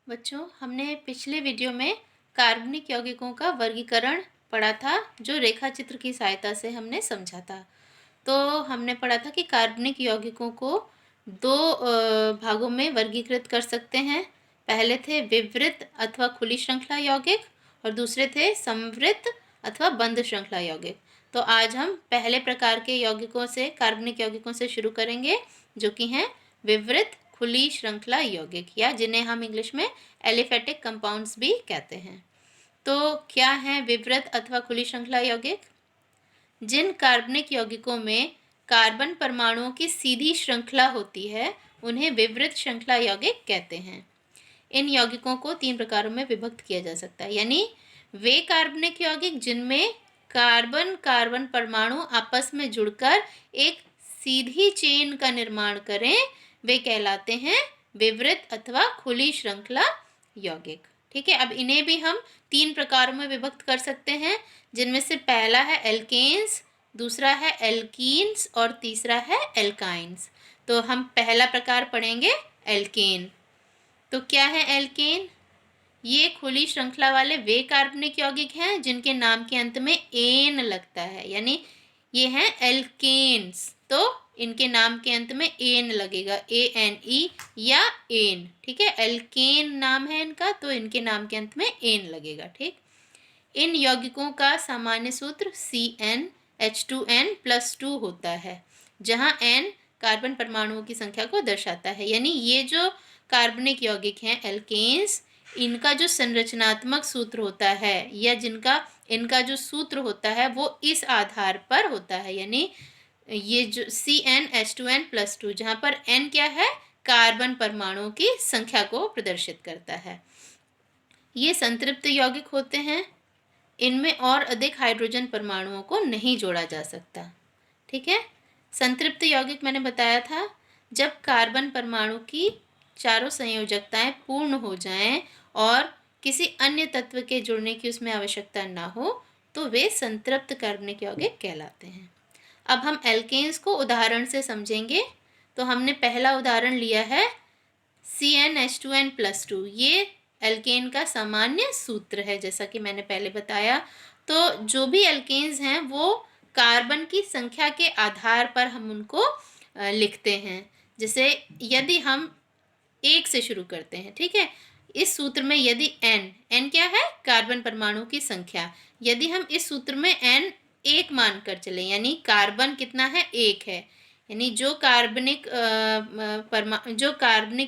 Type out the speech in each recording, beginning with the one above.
बच्चों, हमने पिछले वीडियो में कार्बनिक यौगिकों का वर्गीकरण पढ़ा था, जो रेखा चित्र की सहायता से हमने समझा था। तो हमने पढ़ा था कि कार्बनिक यौगिकों को दो भागों में वर्गीकृत कर सकते हैं। पहले थे विवृत अथवा खुली श्रृंखला यौगिक और दूसरे थे समवृत अथवा बंद श्रृंखला यौगिक। तो आज हम पहले प्रकार के यौगिकों से, कार्बनिक यौगिकों से शुरू करेंगे, जो कि हैं विवृत खुली श्रृंखला यौगिक, या जिन्हें हम इंग्लिश में एलिफेटिक कंपाउंड्स भी कहते हैं। तो क्या है विवृत अथवा खुली श्रृंखला यौगिक? जिन कार्बनिक यौगिकों में कार्बन परमाणुओं की सीधी श्रृंखला होती है, उन्हें विवृत श्रृंखला यौगिक कहते हैं। इन यौगिकों को 3 प्रकारों में विभक्त किया जा सकता है, यानी वे कार्बनिक यौगिक जिनमें कार्बन कार्बन परमाणु आपस में जुड़कर एक सीधी चेन का निर्माण करें, वे कहलाते हैं विवृत अथवा खुली श्रृंखला यौगिक। ठीक है, अब इन्हें भी हम 3 प्रकारों में विभक्त कर सकते हैं, जिनमें से पहला है एल्केन्स, दूसरा है एल्कीन्स और तीसरा है एल्काइन्स। तो हम पहला प्रकार पढ़ेंगे एल्केन। तो क्या है एल्केन? ये खुली श्रृंखला वाले वे कार्बनिक यौगिक हैं जिनके नाम के अंत में एन लगता है, यानी ये हैं एल्केन्स। तो इनके नाम के अंत में एन लगेगा, ANE या एन। ठीक है, एल्केन नाम है इनका, तो इनके नाम के अंत में एन लगेगा। ठीक, इन यौगिकों का सामान्य सूत्र CnH2n+2 होता है, जहां n कार्बन परमाणुओं की संख्या को दर्शाता है। यानी ये जो कार्बनिक यौगिक हैं एल्केन्स, इनका जो संरचनात्मक सूत्र होता है, या इनका जो सूत्र होता है, वो इस आधार पर होता है, यानी ये जो CnH2n+2, जहाँ पर n क्या है, कार्बन परमाणुओं की संख्या को प्रदर्शित करता है। ये संतृप्त यौगिक होते हैं, इनमें और अधिक हाइड्रोजन परमाणुओं को नहीं जोड़ा जा सकता। ठीक है, संतृप्त यौगिक मैंने बताया था, जब कार्बन परमाणु की चारों संयोजकताएं पूर्ण हो जाएं और किसी अन्य तत्व के जुड़ने की उसमें आवश्यकता ना हो, तो वे संतृप्त कार्बनिक यौगिक कहलाते हैं। अब हम एल्केन्स को उदाहरण से समझेंगे। तो हमने पहला उदाहरण लिया है CnH2n+2। ये एल्केन का सामान्य सूत्र है, जैसा कि मैंने पहले बताया। तो जो भी एल्केन्स हैं वो कार्बन की संख्या के आधार पर हम उनको लिखते हैं। जैसे यदि हम 1 से शुरू करते हैं, ठीक है, इस सूत्र में यदि n क्या है, कार्बन परमाणु की संख्या, यदि हम इस सूत्र में n 1 मान कर चलें, यानी कार्बन कितना है, 1 है, यानी जो कार्बनिक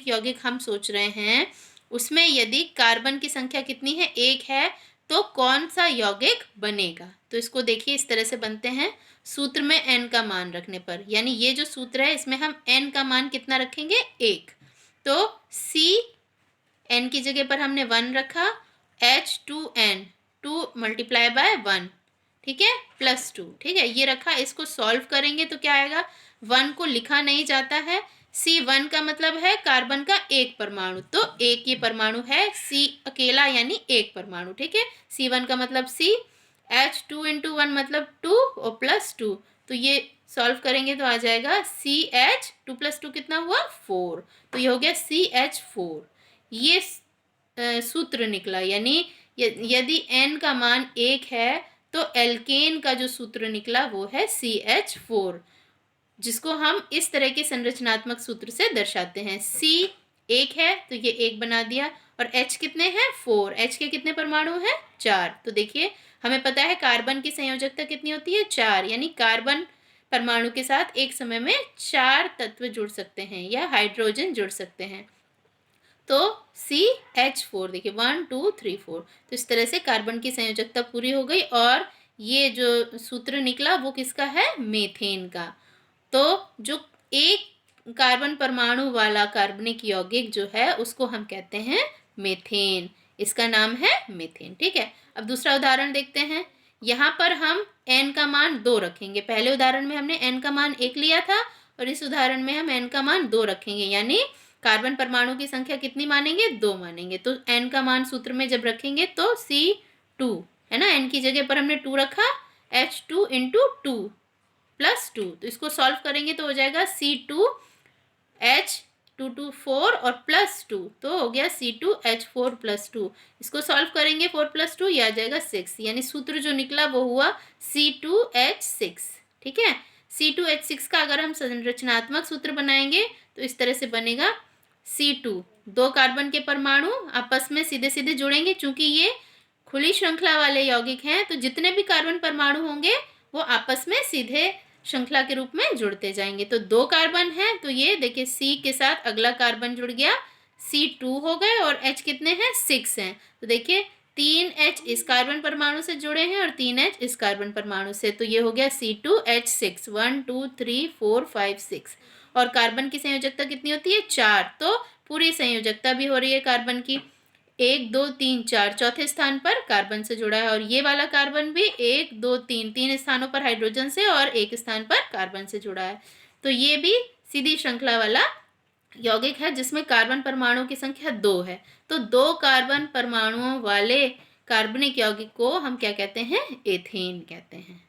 यौगिक हम सोच रहे हैं उसमें यदि कार्बन की संख्या कितनी है, 1 है, तो कौन सा यौगिक बनेगा? तो इसको देखिए, इस तरह से बनते हैं सूत्र में n का मान रखने पर। यानी ये जो सूत्र है, इसमें हम n का मान कितना रखेंगे, 1। तो n की जगह पर हमने 1 रखा, H2n, 2 × 1, ठीक है, +2। ठीक है, ये रखा। इसको सॉल्व करेंगे तो क्या आएगा, 1 को लिखा नहीं जाता है। C1 का मतलब है कार्बन का 1 परमाणु, तो 1 ये परमाणु है, C अकेला यानी 1 परमाणु। ठीक है, C1 का मतलब C, H2 × 1 मतलब 2 और +2, तो ये सॉल्व करेंगे तो आ जाएगा CH, 2 + 2 कितना हुआ, 4। तो ये हो गया CH4। ये सूत्र निकला, यानी यदि n का मान 1 है तो एल्केन का जो सूत्र निकला वो है CH4, जिसको हम इस तरह के संरचनात्मक सूत्र से दर्शाते हैं। C 1 है तो ये 1 बना दिया, और H कितने हैं, 4। H के कितने परमाणु हैं, 4। तो देखिए, हमें पता है कार्बन की संयोजकता कितनी होती है, 4, यानी कार्बन परमाणु के साथ एक समय में 4 तत्व जुड़ सकते हैं या हाइड्रोजन जुड़ सकते हैं। तो CH4 देखिए, 1 2 3 4। तो इस तरह से कार्बन की संयोजकता पूरी हो गई, और ये जो सूत्र निकला वो किसका है, मीथेन का। तो जो एक कार्बन परमाणु वाला कार्बनिक यौगिक जो है उसको हम कहते हैं मीथेन। इसका नाम है मीथेन। ठीक है, अब दूसरा उदाहरण देखते हैं। यहाँ पर हम n का मान 2 रखेंगे। पहले उदाहरण में हमने n का मान 1 लिया था, और इस उदाहरण में हम n का मान 2 रखेंगे, यानी कार्बन परमाणु की संख्या कितनी मानेंगे, 2 मानेंगे। तो n का मान सूत्र में जब रखेंगे तो C2 है ना, n की जगह पर हमने 2 रखा, H2 × 2 +2। तो इसको सॉल्व करेंगे तो हो जाएगा C2H 4 और +2, तो हो गया C2H4 + 2। इसको सॉल्व करेंगे 4 + 2, ये आ जाएगा 6, यानी सूत्र जो निकला वो हुआ C2H6। ठीक है, C2H6 का अगर हम संरचनात्मक सूत्र बनाएंगे तो इस तरह से बनेगा C2, 2 कार्बन के परमाणु आपस में सीधे सीधे जुड़ेंगे, चूंकि ये खुली श्रृंखला वाले यौगिक हैं तो जितने भी कार्बन परमाणु होंगे वो आपस में सीधे श्रृंखला के रूप में जुड़ते जाएंगे। तो 2 कार्बन हैं तो ये देखिए C के साथ अगला कार्बन जुड़ गया, C2 हो गए, और H कितने हैं, 6 हैं। तो देखिए 3H इस कार्बन परमाणु से जुड़े हैं और 3H इस कार्बन परमाणु से, तो ये हो गया C2H6, 1 2 3 4 5 6। और कार्बन की संयोजकता कितनी होती है, 4, तो पूरी संयोजकता भी हो रही है कार्बन की 1 2 3 4, चौथे स्थान पर कार्बन से जुड़ा है। और ये वाला कार्बन भी 1 2 3, 3 स्थानों पर हाइड्रोजन से और 1 स्थान पर कार्बन से जुड़ा है। तो ये भी सीधी श्रृंखला वाला यौगिक है जिसमें कार्बन परमाणुओं की संख्या 2 है। तो 2 कार्बन परमाणुओं वाले कार्बनिक यौगिक को हम क्या कहते हैं, एथेन कहते हैं।